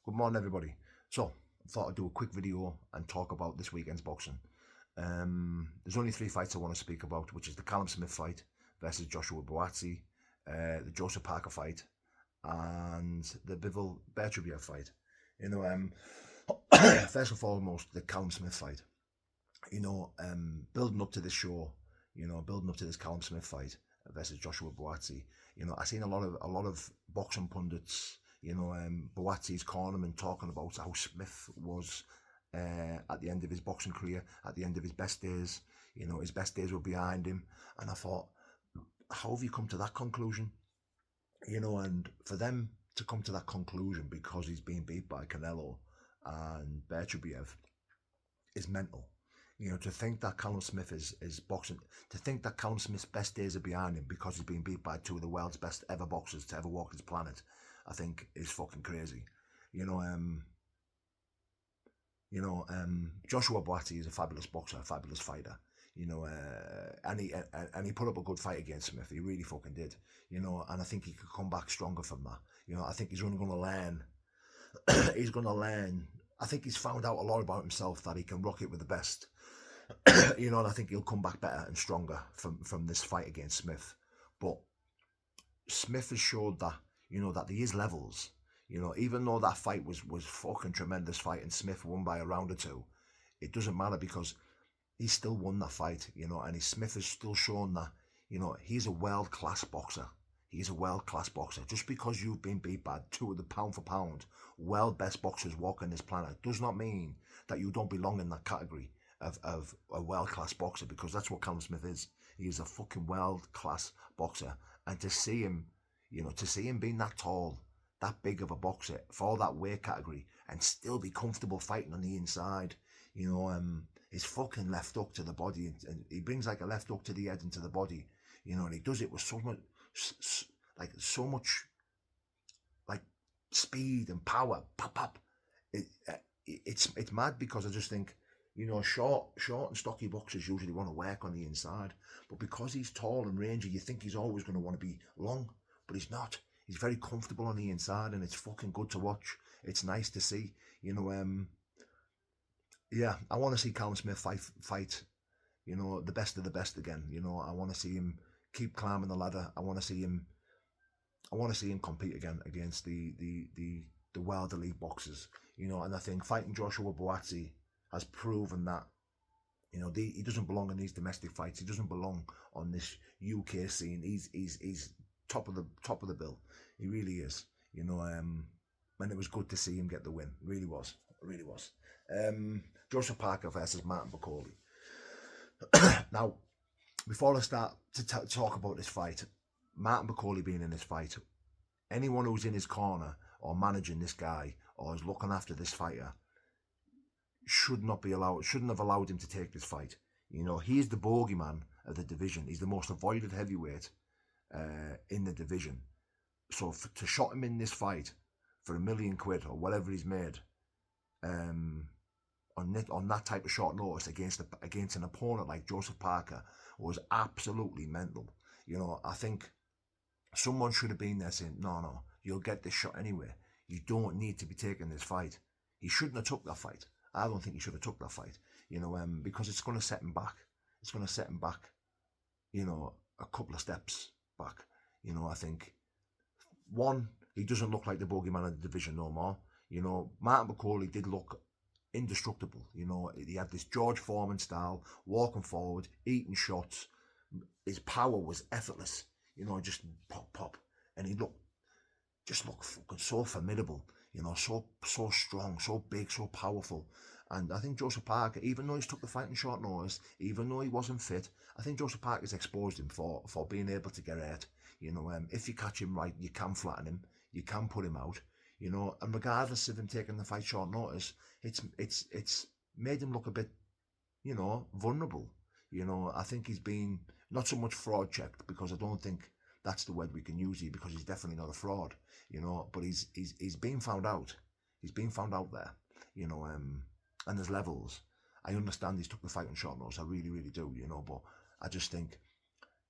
Good morning, everybody. So, I thought I'd do a quick video and talk about this weekend's boxing. There's only three fights I want to speak about, which is the Callum Smith fight versus Joshua Buatsi, the Joseph Parker fight, and the Bivol Beterbiev fight. You know, first and foremost, the Callum Smith fight. Building up to this show, building up to this Callum Smith fight versus Joshua Buatsi. I seen a lot of boxing pundits. Buatsi's cornerman talking about how Smith was at the end of his boxing career, at the end of his best days. His best days were behind him, and I thought, how have you come to that conclusion? And for them to come to that conclusion because he's been beat by Canelo and Beterbiev is mental. To think that Callum Smith is boxing, to think that Callum Smith's best days are behind him because he's been beat by two of the world's best ever boxers to ever walk this planet, I think is fucking crazy. Joshua Buatsi is a fabulous boxer, a fabulous fighter. And he put up a good fight against Smith. He really fucking did. And I think he could come back stronger from that. I think he's only going to learn. He's going to learn. I think he's found out a lot about himself, that he can rock it with the best. And I think he'll come back better and stronger from this fight against Smith. But Smith has showed that, that there is levels. Even though that fight was fucking tremendous fight and Smith won by a round or two, it doesn't matter because he still won that fight, and Smith has still shown that, he's a world-class boxer. He's a world-class boxer. Just because you've been beat by two of the pound for pound world best boxers walking this planet does not mean that you don't belong in that category of a world-class boxer, because that's what Callum Smith is. He is a fucking world-class boxer. And to see him, being that tall, that big of a boxer for that weight category and still be comfortable fighting on the inside, his fucking left hook to the body, and he brings like a left hook to the head and to the body, and he does it with so much like speed and power. Pop, pop. It's mad, because I just think, short and stocky boxers usually want to work on the inside, but because he's tall and rangy, you think he's always going to want to be long, but he's not. He's very comfortable on the inside, and it's fucking good to watch. It's nice to see. Yeah, I want to see Callum Smith fight. The best of the best again. I want to see him keep climbing the ladder. I want to see him compete again against the world elite boxers. And I think fighting Joshua Buatsi has proven that, he doesn't belong in these domestic fights. He doesn't belong on this UK scene. He's top of the bill. He really is. And it was good to see him get the win. It really was. It really was. Joseph Parker versus Martin Bucoli. Now, before I start to talk about this fight, Martin Bucoli being in this fight, anyone who's in his corner or managing this guy or is looking after this fighter shouldn't have allowed him to take this fight. He's the bogeyman of the division. He's the most avoided heavyweight in the division. So to shot him in this fight for £1 million or whatever he's made, on that type of short notice against an opponent like Joseph Parker was absolutely mental. I think someone should have been there saying, no, you'll get this shot anyway. You don't need to be taking this fight. He shouldn't have took that fight. I don't think he should have took that fight, because it's going to set him back. It's going to set him back, a couple of steps back. I think, one, he doesn't look like the bogeyman of the division no more. Martin Bucoli did look indestructible. He had this George Foreman style, walking forward, eating shots. His power was effortless. Just pop, and he looked fucking so formidable. So strong, so big, so powerful. And I think Joseph Parker, even though he's took the fight in short notice, even though he wasn't fit, I think Joseph Parker's exposed him for being able to get hurt. If you catch him right, you can flatten him, you can put him out. And regardless of him taking the fight short notice, it's made him look a bit, vulnerable. I think he's been not so much fraud checked, because I don't think that's the word we can use here, because he's definitely not a fraud. But he's been found out. He's been found out there. And there's levels. I understand he's took the fight on short notice. I really, really do. But I just think,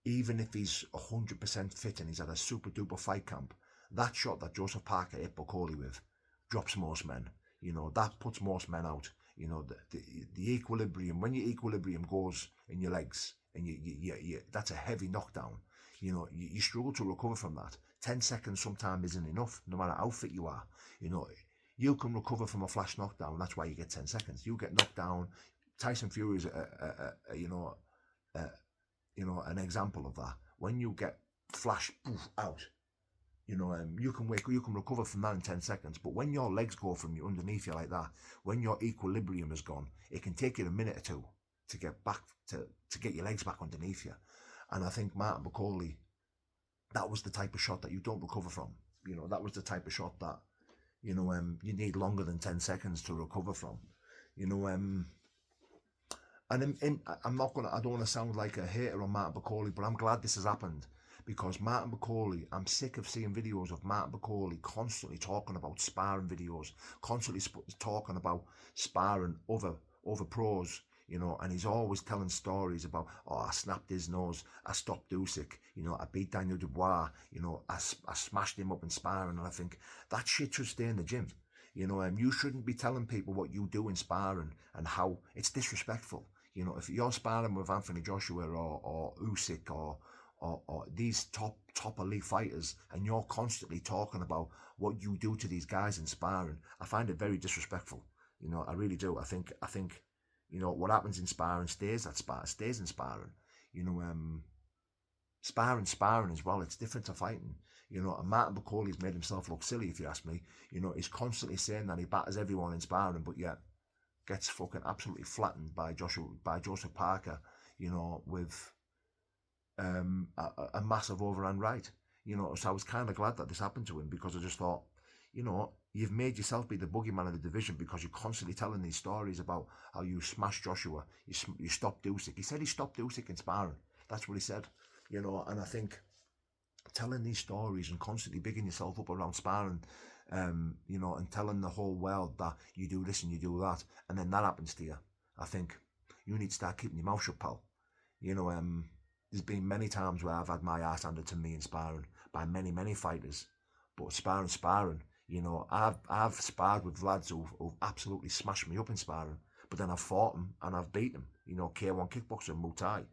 even if he's 100% fit and he's at a super duper fight camp, that shot that Joseph Parker hit Bucoli with, drops most men. You know, that puts most men out. You know, the equilibrium, when your equilibrium goes in your legs, and you that's a heavy knockdown. You know, you struggle to recover from that. 10 seconds sometimes isn't enough, no matter how fit you are. You know, you can recover from a flash knockdown. That's why you get 10 seconds. You get knocked down. Tyson Fury is an example of that. When you get flash poof, out, you can recover from that in 10 seconds. But when your legs go from you underneath you like that, when your equilibrium is gone, it can take you a minute or two to get back to get your legs back underneath you. And I think Martin McCauley, that was the type of shot that you don't recover from. You know, that was the type of shot that, you need longer than 10 seconds to recover from. And I don't want to sound like a hater on Martin McCauley, but I'm glad this has happened, because Martin McCauley, I'm sick of seeing videos of Martin McCauley constantly talking about sparring videos, constantly talking about sparring other pros, and he's always telling stories about, I snapped his nose, I stopped Usyk, I beat Daniel Dubois, I smashed him up in sparring. And I think that shit should stay in the gym. You shouldn't be telling people what you do in sparring and how it's disrespectful. If you're sparring with Anthony Joshua or Usyk or these top elite fighters, and you're constantly talking about what you do to these guys in sparring, I find it very disrespectful. I really do. I think what happens in sparring stays in sparring. Sparring as well. It's different to fighting. And Martin McCauley's made himself look silly, if you ask me. He's constantly saying that he batters everyone in sparring, but yet gets fucking absolutely flattened by Joseph Parker, with a massive overhand right. So I was kind of glad that this happened to him, because I just thought, you've made yourself be the boogeyman of the division, because you're constantly telling these stories about how you smashed Joshua, you stopped Usyk. He said he stopped Usyk in sparring. That's what he said. And I think telling these stories and constantly bigging yourself up around sparring, and telling the whole world that you do this and you do that, and then that happens to you, I think you need to start keeping your mouth shut, pal. There's been many times where I've had my ass handed to me in sparring by many fighters, but sparring, I've sparred with lads who've absolutely smashed me up in sparring, but then I've fought them and I've beat them, K1 kickboxer and Muay Thai.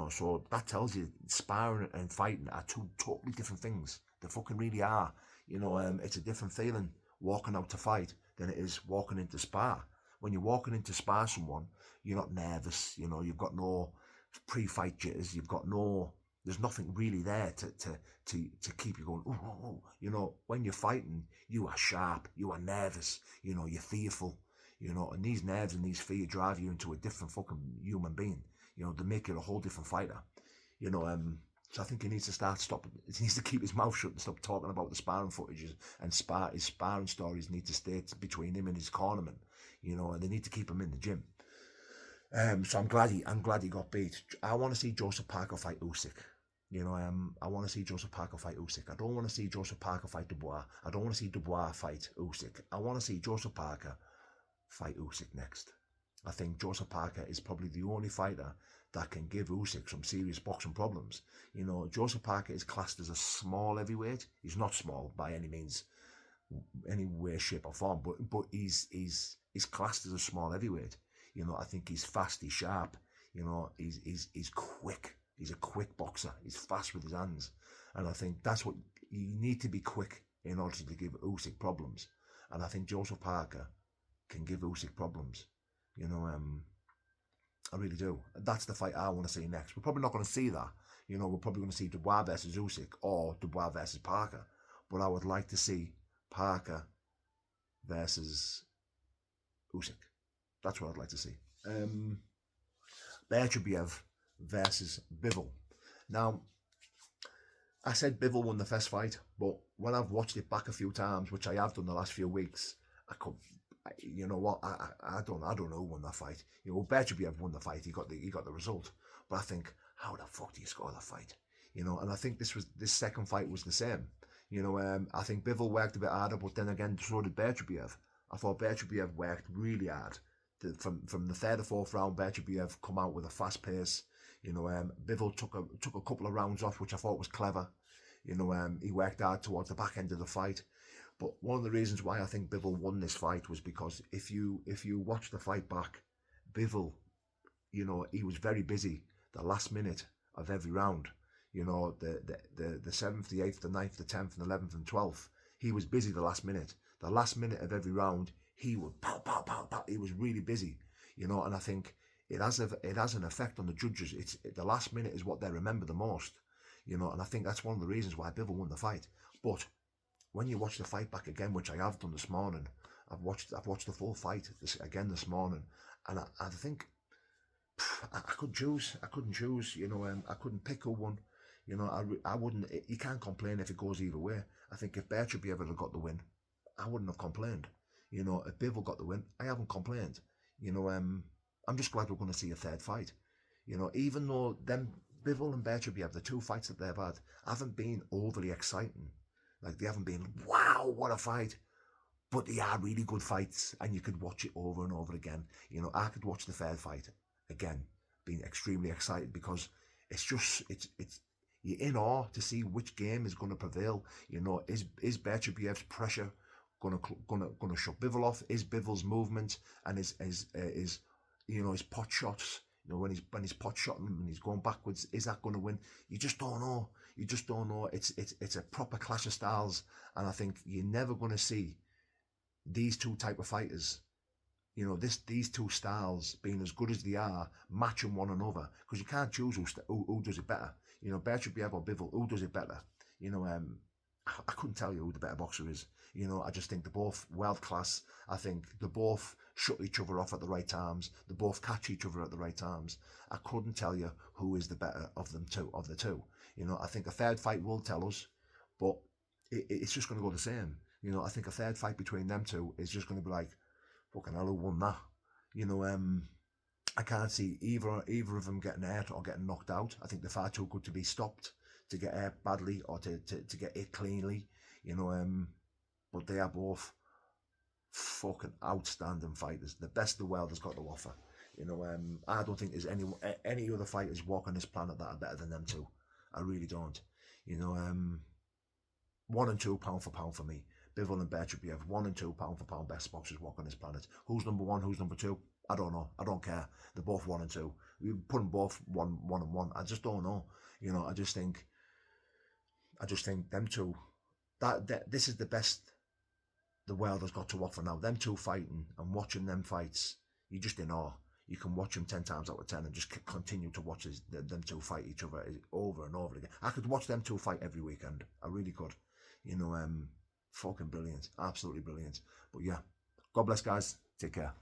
So that tells you sparring and fighting are two totally different things. They fucking really are. It's a different feeling walking out to fight than it is walking into spar. When you're walking into spar someone, you're not nervous. You've got no pre-fight jitters. There's nothing really there to keep you going. Oh. When you're fighting, you are sharp. You are nervous. You're fearful. And these nerves and these fear drive you into a different fucking human being. They make you a whole different fighter. So I think he needs to keep his mouth shut and stop talking about the sparring footages, and his sparring stories need to stay between him and his cornerman, and they need to keep him in the gym. So I'm glad he got beat. I want to see Joseph Parker fight Usyk. I want to see Joseph Parker fight Usyk. I don't want to see Joseph Parker fight Dubois. I don't want to see Dubois fight Usyk. I want to see Joseph Parker fight Usyk next. I think Joseph Parker is probably the only fighter that can give Usyk some serious boxing problems. Joseph Parker is classed as a small heavyweight. He's not small by any means, any way, shape or form, but he's classed as a small heavyweight. I think he's fast, he's sharp, he's quick. He's a quick boxer. He's fast with his hands. And I think that's what you need, to be quick in order to give Usyk problems. And I think Joseph Parker can give Usyk problems. I really do. That's the fight I want to see next. We're probably not going to see that. We're probably going to see Dubois versus Usyk or Dubois versus Parker. But I would like to see Parker versus Usyk. That's what I'd like to see. Beterbiev versus Bivol. Now, I said Bivol won the first fight, but when I've watched it back a few times, which I have done the last few weeks, I don't know who won that fight. Beterbiev won the fight. He got the result. But I think, how the fuck do you score that fight? And I think this second fight was the same. I think Bivol worked a bit harder, but then again, so did Beterbiev. I thought Beterbiev worked really hard. From the third or fourth round, Beterbiev come out with a fast pace. Bivol took a couple of rounds off, which I thought was clever. He worked hard towards the back end of the fight. But one of the reasons why I think Bivol won this fight was because if you watch the fight back, Bivol, he was very busy the last minute of every round. The 7th, the 8th, the 9th, the 10th, and 11th, and 12th. He was busy the last minute. The last minute of every round, he would pow, pow, pow, pow. He was really busy, and I think it has an effect on the judges. The last minute is what they remember the most, and I think that's one of the reasons why Bivol won the fight. But when you watch the fight back again, which I have done this morning, I've watched the full fight again this morning, and I think I couldn't choose. I couldn't choose. I couldn't pick who won. I wouldn't. You can't complain if it goes either way. I think if Beterbiev had got the win, I wouldn't have complained. If Bivol got the win, I haven't complained. I'm just glad we're going to see a third fight. Even though Bivol and Beterbiev, the two fights that they've had, haven't been overly exciting. Like, they haven't been, wow, what a fight. But they are really good fights, and you could watch it over and over again. I could watch the third fight again, being extremely excited, because it's you're in awe to see which game is going to prevail. Is Beterbiev's pressure gonna shut Bivol off? Is Bivol's movement and his pot shots, when he's pot shotting and he's going backwards, is that going to win? You just don't know. It's a proper clash of styles, and I think you're never going to see these two type of fighters, these two styles being as good as they are, matching one another, because you can't choose who does it better. Beterbiev or Bivol, who does it better? I couldn't tell you who the better boxer is. I just think they're both world class. I think they both shut each other off at the right times. They both catch each other at the right times. I couldn't tell you who is the better of the two. I think a third fight will tell us, but it's just going to go the same. I think a third fight between them two is just going to be like, fucking hell, who won that? I can't see either of them getting hurt or getting knocked out. I think they're far too good to be stopped, to get hurt badly or to get hit cleanly. But they are both fucking outstanding fighters. The best the world has got to offer. I don't think there's any other fighters walking this planet that are better than them two. I really don't. 1 and 2 pound for pound for me. Bivol and Beterbiev, 1 and 2 pound for pound best boxers walking this planet. Who's number 1? Who's number 2? I don't know. I don't care. They're both 1 and 2. You put them both one and one. I just don't know. I just think them two. That this is the best the world has got to offer now. Them two fighting and watching them fights, you're just in awe. You can watch them 10 times out of 10 and just continue to watch them two fight each other over and over again. I could watch them two fight every weekend. I really could. Fucking brilliant. Absolutely brilliant. But yeah, God bless, guys. Take care.